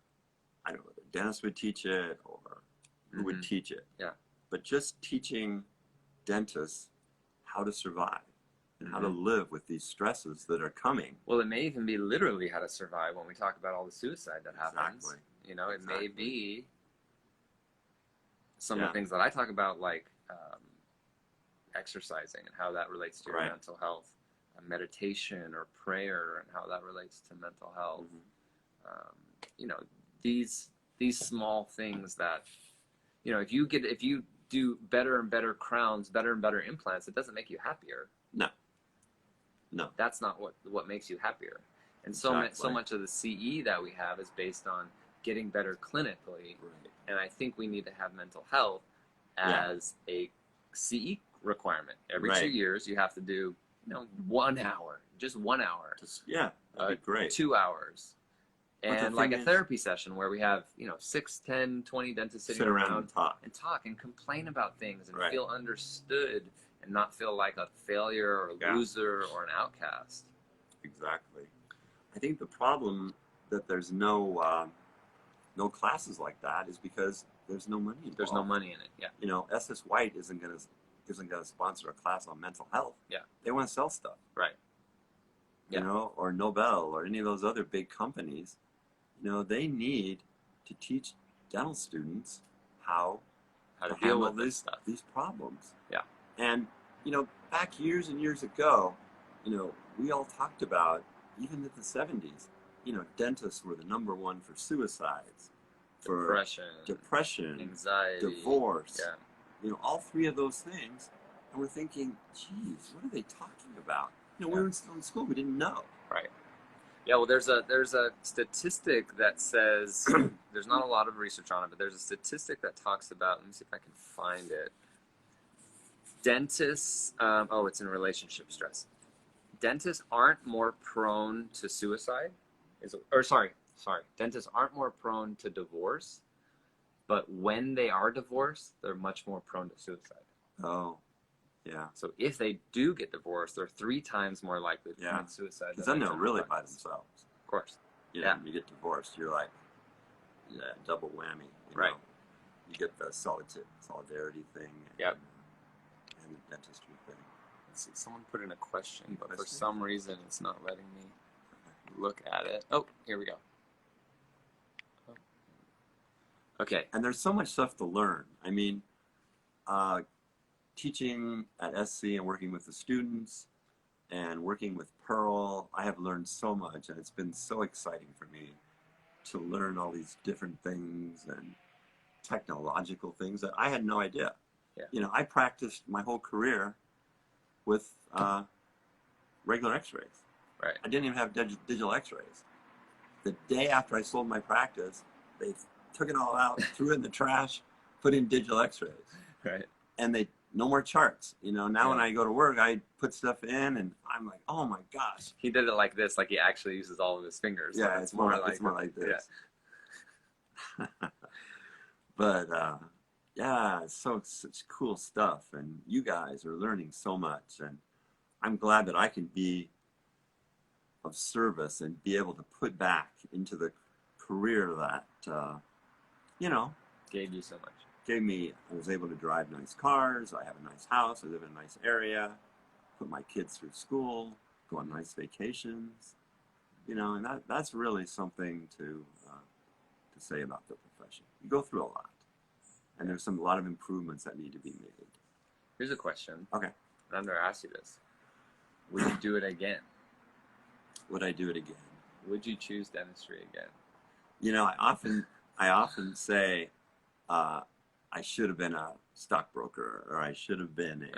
I don't know, the dentist would teach it or who would teach it. Yeah. But just teaching dentists how to survive and how to live with these stresses that are coming. Well, it may even be literally how to survive when we talk about all the suicide that happens. Exactly. You know, it may be some of the things that I talk about, like exercising and how that relates to your mental health, meditation or prayer and how that relates to mental health. You know, these small things that, you know, if you do better and better crowns, better and better implants, it doesn't make you happier. No. That's not what makes you happier. And so much of the CE that we have is based on getting better clinically. Right. And I think we need to have mental health as a CE requirement. Every 2 years, you have to do, you know, 1 hour, just 1 hour. That'd be great. 2 hours. And like a therapy session where we have, you know, 6, 10, 20 dentists sitting around and talk and complain about things and feel understood and not feel like a failure or a loser or an outcast. Exactly. I think the problem that there's no classes like that is because there's no money involved. There's no money in it. Yeah. You know, SS White isn't gonna sponsor a class on mental health. Yeah. They want to sell stuff. Right. You know, or Nobel or any of those other big companies. You know, they need to teach dental students how to deal handle with these problems. Yeah. And, you know, back years and years ago, you know, we all talked about, even in the 70s, you know, dentists were the number one for suicides, for depression, anxiety, divorce. Yeah. You know, all three of those things. And we're thinking, geez, what are they talking about? You know, we were still in school, we didn't know. Right. Yeah, well, there's a statistic that says, there's not a lot of research on it, but there's a statistic that talks about, let me see if I can find it. Dentists, it's in relationship stress. Dentists aren't more prone to suicide, dentists aren't more prone to divorce, but when they are divorced, they're much more prone to suicide. Oh. Yeah. So if they do get divorced, they're 3 times more likely to commit suicide. Because then they're really by themselves. Of course. You know, when you get divorced, you're like, double whammy. You know? You get the solidarity thing. And the dentistry thing. Let's see, someone put in a question, but for some reason it's not letting me look at it. Oh, here we go. Okay. And there's so much stuff to learn. I mean, teaching at SC and working with the students and working with Pearl, I have learned so much, and it's been so exciting for me to learn all these different things and technological things that I had no idea. Yeah. You know, I practiced my whole career with regular x-rays. Right. I didn't even have digital x-rays. The day after I sold my practice, they took it all out, threw it in the trash, put in digital x-rays. Right. And no more charts. You know, now when I go to work, I put stuff in and I'm like, oh my gosh. He did it like this, like he actually uses all of his fingers. Yeah, it's more like this. Yeah. But, it's such cool stuff. And you guys are learning so much. And I'm glad that I can be of service and be able to put back into the career that, you know. Gave you so much. I was able to drive nice cars, I have a nice house, I live in a nice area, put my kids through school, go on nice vacations, you know, and that's really something to say about the profession. You go through a lot, and there's a lot of improvements that need to be made. Here's a question. Okay. And I'm going to ask you this. Would you do it again? Would I do it again? Would you choose dentistry again? You know, I often say, I should have been a stockbroker, or I should have been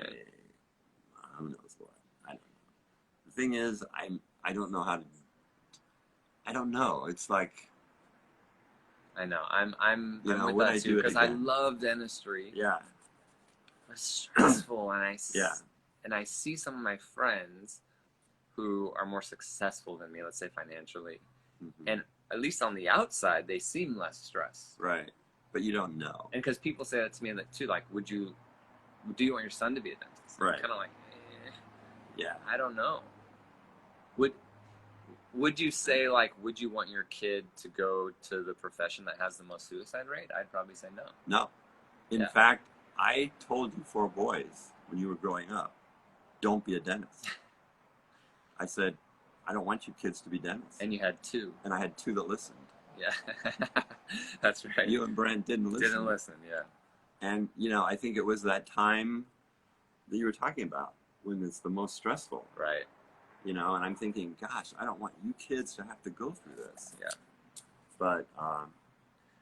who knows what. I don't know. The thing is, I don't know how to. I don't know. It's like. I know. I'm with that too because I love dentistry. Yeah. It's stressful, and and I see some of my friends who are more successful than me, let's say financially, and at least on the outside, they seem less stressed. Right. But you don't know. And because people say that to me too, like, do you want your son to be a dentist? Right. Kind of like, Yeah. I don't know. Would you say, like, would you want your kid to go to the profession that has the most suicide rate? I'd probably say no. No. In fact, I told you 4 boys when you were growing up, don't be a dentist. I said, I don't want you kids to be dentists. And you had 2. And I had 2 that listened. Yeah. That's right. You and Brent didn't listen. Didn't listen, yeah. And, I think it was that time that you were talking about when it's the most stressful. Right. And I'm thinking, gosh, I don't want you kids to have to go through this. Yeah. But,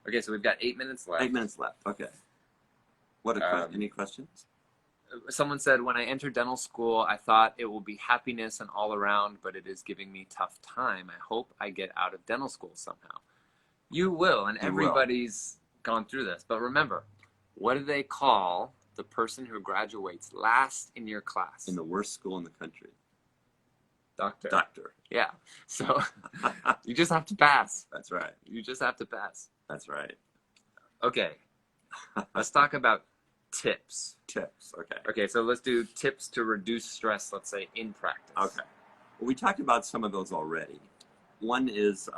okay, so we've got 8 minutes left. 8 minutes left, okay. Any questions? Someone said, when I entered dental school, I thought it will be happiness and all around, but it is giving me tough time. I hope I get out of dental school somehow. You will, and everybody's gone through this. But remember, what do they call the person who graduates last in your class? In the worst school in the country. Doctor. Yeah. So you just have to pass. That's right. You just have to pass. That's right. Okay. Let's talk about tips. Tips, okay. Okay, so let's do tips to reduce stress, let's say, in practice. Okay. Well, we talked about some of those already. One is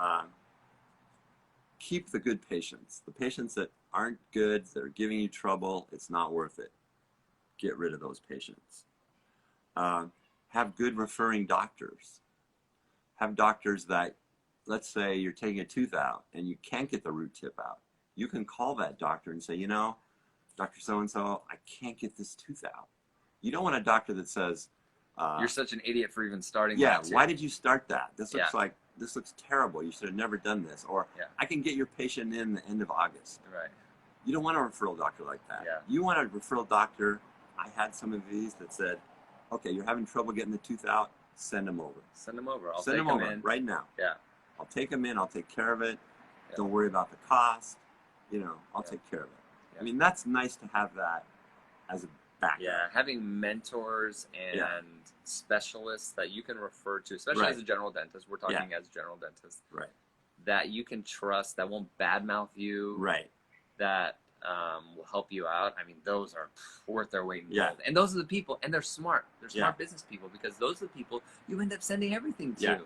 keep the good patients. The patients that aren't good, that are giving you trouble, it's not worth it. Get rid of those patients. Have good referring doctors. Have doctors that, let's say you're taking a tooth out and you can't get the root tip out. You can call that doctor and say, Dr. So-and-so, I can't get this tooth out. You don't want a doctor that says, you're such an idiot for even starting that. that. Yeah, why did you start that? This looks terrible. You should have never done this. Or I can get your patient in the end of August. Right. You don't want a referral doctor like that. Yeah. You want a referral doctor. I had some of these that said, okay, you're having trouble getting the tooth out, send them over. Send them over. I'll send take them over in. right now. Yeah. I'll take them in. I'll take care of it. Yeah. Don't worry about the cost. I'll take care of it. Yeah. I mean, that's nice to have that as a backup. Yeah, having mentors and specialists that you can refer to, especially as a general dentist. We're talking as a general dentist. Right. That you can trust, that won't badmouth you. Right. That will help you out. I mean, those are worth their weight in gold. Yeah. And those are the people, and they're smart. They're smart business people, because those are the people you end up sending everything to. Yeah.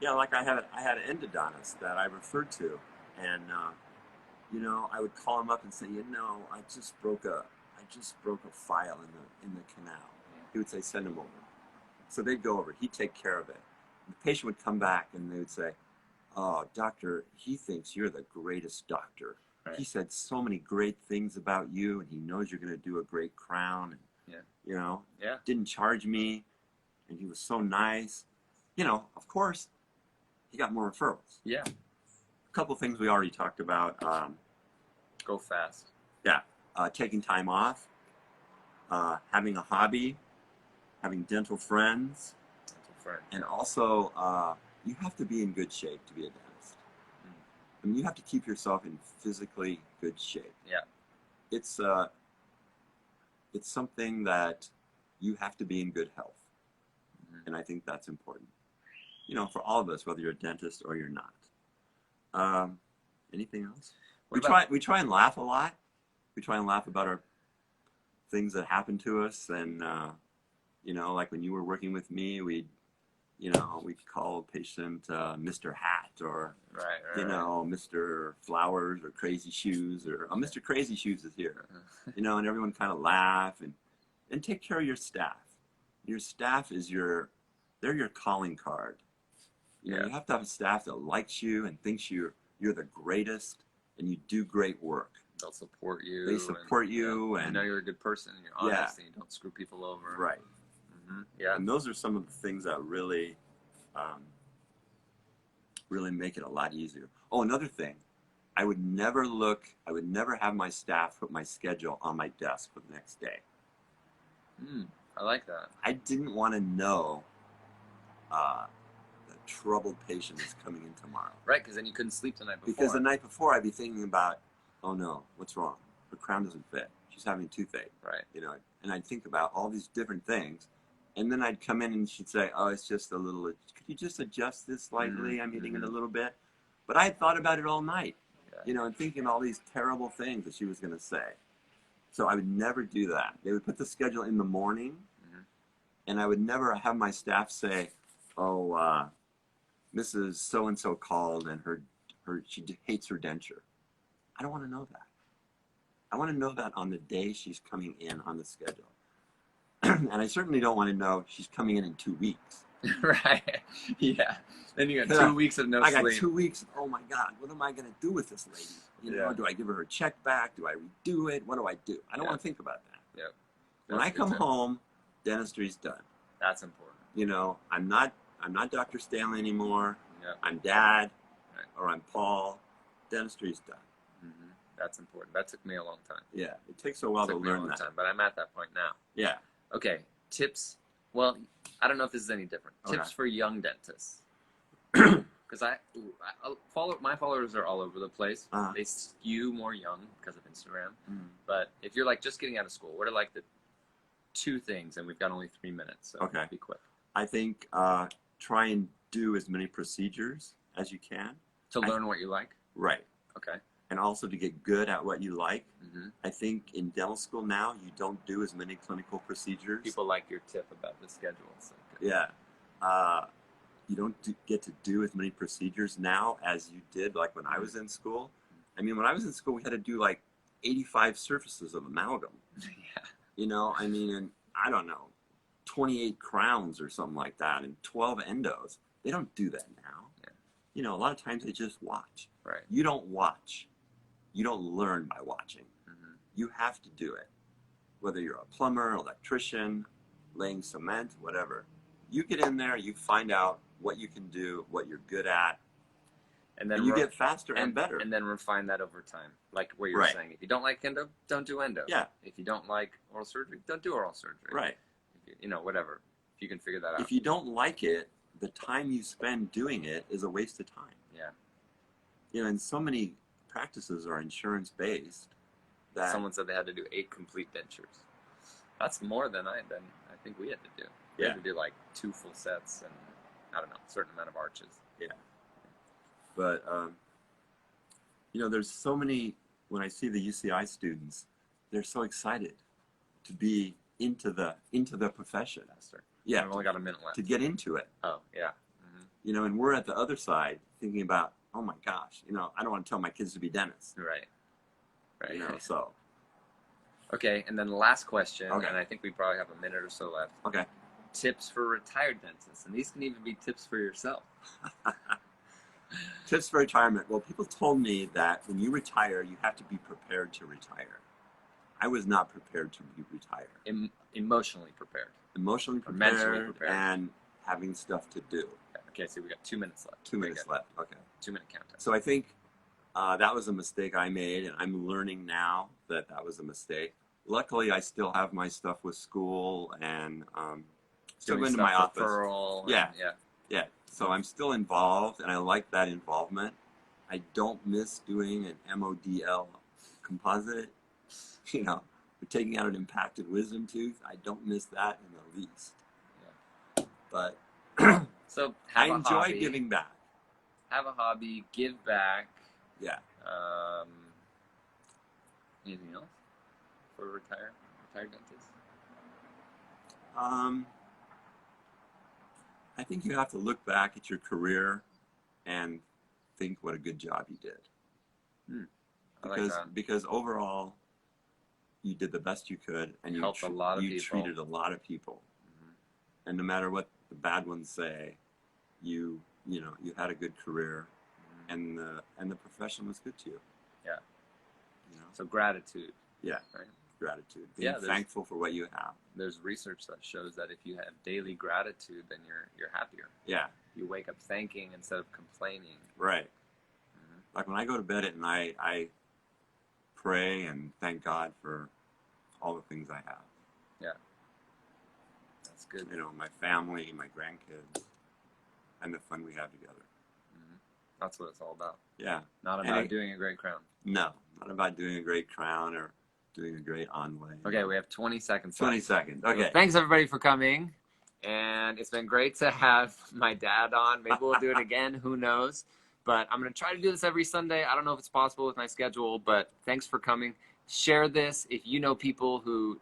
Yeah, like I had an endodontist that I referred to, and I would call him up and say, I just broke a file in the canal. Yeah. He would say, send him over. So they'd go over. He'd take care of it. The patient would come back and they would say, oh, doctor, he thinks you're the greatest doctor. Right. He said so many great things about you, and he knows you're going to do a great crown. And, didn't charge me, and he was so nice. Of course, he got more referrals. Yeah. A couple things we already talked about. Go fast. Yeah. Taking time off, having a hobby, having dental friends. And also, you have to be in good shape to be a dentist. I mean, you have to keep yourself in physically good shape. Yeah. It's something that you have to be in good health. Mm-hmm. And I think that's important. For all of us, whether you're a dentist or you're not. Anything else? We try and laugh a lot. We try and laugh about our things that happen to us, and like when you were working with me, we'd call a patient Mr. Hat, or Mr. Flowers, or Crazy Shoes, or Mr. Crazy Shoes is here, and everyone kind of laugh and take care of your staff. Your staff is they're your calling card. You have to have a staff that likes you and thinks you're the greatest, and you do great work. They'll support you. They support you, and know you're a good person, and you're honest, and you don't screw people over. Right. Mm-hmm. Yeah. And those are some of the things that really, really make it a lot easier. Oh, another thing, I would never have my staff put my schedule on my desk for the next day. I like that. I didn't want to know the troubled patient is coming in tomorrow. Right, because then you couldn't sleep the night before. Because the night before I'd be thinking about, oh no, what's wrong? Her crown doesn't fit. she's having toothache. Right. You know, and I'd think about all these different things. And then I'd come in and she'd say, oh, it's just a little, could you just adjust this slightly? I'm hitting it a little bit. But I had thought about it all night, you know, and thinking all these terrible things that she was going to say. So I would never do that. They would put the schedule in the morning, and I would never have my staff say, oh, Mrs. So-and-so called and she hates her denture. I don't want to know that. I want to know that on the day she's coming in on the schedule. And I certainly don't want to know she's coming in 2 weeks. Right. Yeah. Then you got 2 weeks of no sleep. I got 2 weeks. Oh my God, what am I going to do with this lady? You know, do I give her check back? Do I redo it? What do I do? I don't want to think about that. Yep. When I come home, dentistry's done. That's important. You know, I'm not Dr. Stanley anymore. Yep. I'm Dad, or I'm Paul. Dentistry's done. That's important. That took me a long time. Yeah, it takes a while to learn that. But I'm at that point now. Yeah. Okay, tips. Well, I don't know if this is any different. Okay. Tips for young dentists. Because my followers are all over the place. They skew more young because of Instagram. But if you're like just getting out of school, what are like the 2 things? And we've got only 3 minutes, so be quick. I think try and do as many procedures as you can. To learn what you like? Right. Okay. And also to get good at what you like. I think in dental school now, you don't do as many clinical procedures. People like your tip about the schedule. So yeah. You don't get to do as many procedures now as you did like when I was in school. I mean, when I was in school, we had to do like 85 surfaces of amalgam. Yeah. You know, I mean, and I don't know, 28 crowns or something like that and 12 endos. They don't do that now. Yeah. You know, a lot of times they just watch. Right. You don't watch. You don't learn by watching. You have to do it. Whether you're a plumber, electrician, laying cement, whatever. You get in there, you find out what you can do, what you're good at, and then you get faster and better. And then refine that over time. Like what you're saying. If you don't like endo, don't do endo. Yeah. If you don't like oral surgery, don't do oral surgery. Right. You know, whatever. If you can figure that out. If you don't like it, the time you spend doing it is a waste of time. Yeah. You know, and so many practices are insurance-based. That someone said they had to do 8 complete dentures. That's more than I think we had to do. We had to do like 2 full sets and, I don't know, a certain amount of arches. Yeah. But, you know, there's so many, when I see the UCI students, they're so excited to be into the profession. Yeah. I've only got a minute left. To get into it. Oh, yeah. You know, and we're at the other side thinking about, oh my gosh, you know, I don't want to tell my kids to be dentists. Right. Right. You know, so. Okay, and then the last question, Okay. and I think we probably have a minute or so left. Okay. Tips for retired dentists, and these can even be tips for yourself. Tips for retirement. Well, people told me that when you retire, you have to be prepared to retire. I was not prepared to retire. Emotionally prepared. Emotionally prepared, mentally prepared, and having stuff to do. Okay, so we got 2 minutes left. 2 minutes left. Okay. 2-minute countdown. So I think that was a mistake I made, and I'm learning now that was a mistake. Luckily, I still have my stuff with school and still going to my office. Yeah. So I'm still involved, and I like that involvement. I don't miss doing an MODL composite. You know, we're taking out an impacted wisdom tooth. I don't miss that in the least. Yeah. But so I enjoy giving back. Have a hobby, give back. Yeah. Anything else for retired dentists? I think you have to look back at your career and think what a good job you did. Because overall, you did the best you could, and you treated a lot of people. And no matter what the bad ones say, you had a good career, and the profession was good to you. Yeah. You know? So gratitude. Yeah. Right. Gratitude. Being thankful for what you have. There's research that shows that if you have daily gratitude, then you're happier. Yeah. You wake up thanking instead of complaining. Right. Like when I go to bed at night, I pray and thank God for all the things I have. Yeah. That's good. You know, my family, my grandkids, and the fun we have together. That's what it's all about. Yeah. Not about doing a great crown. No, not about doing a great crown or doing a great onway. Okay, we have 20 seconds. 20 seconds. Okay. Thanks everybody for coming. And it's been great to have my dad on. Maybe we'll do it again. Who knows? But I'm going to try to do this every Sunday. I don't know if it's possible with my schedule, but thanks for coming. Share this if you know people who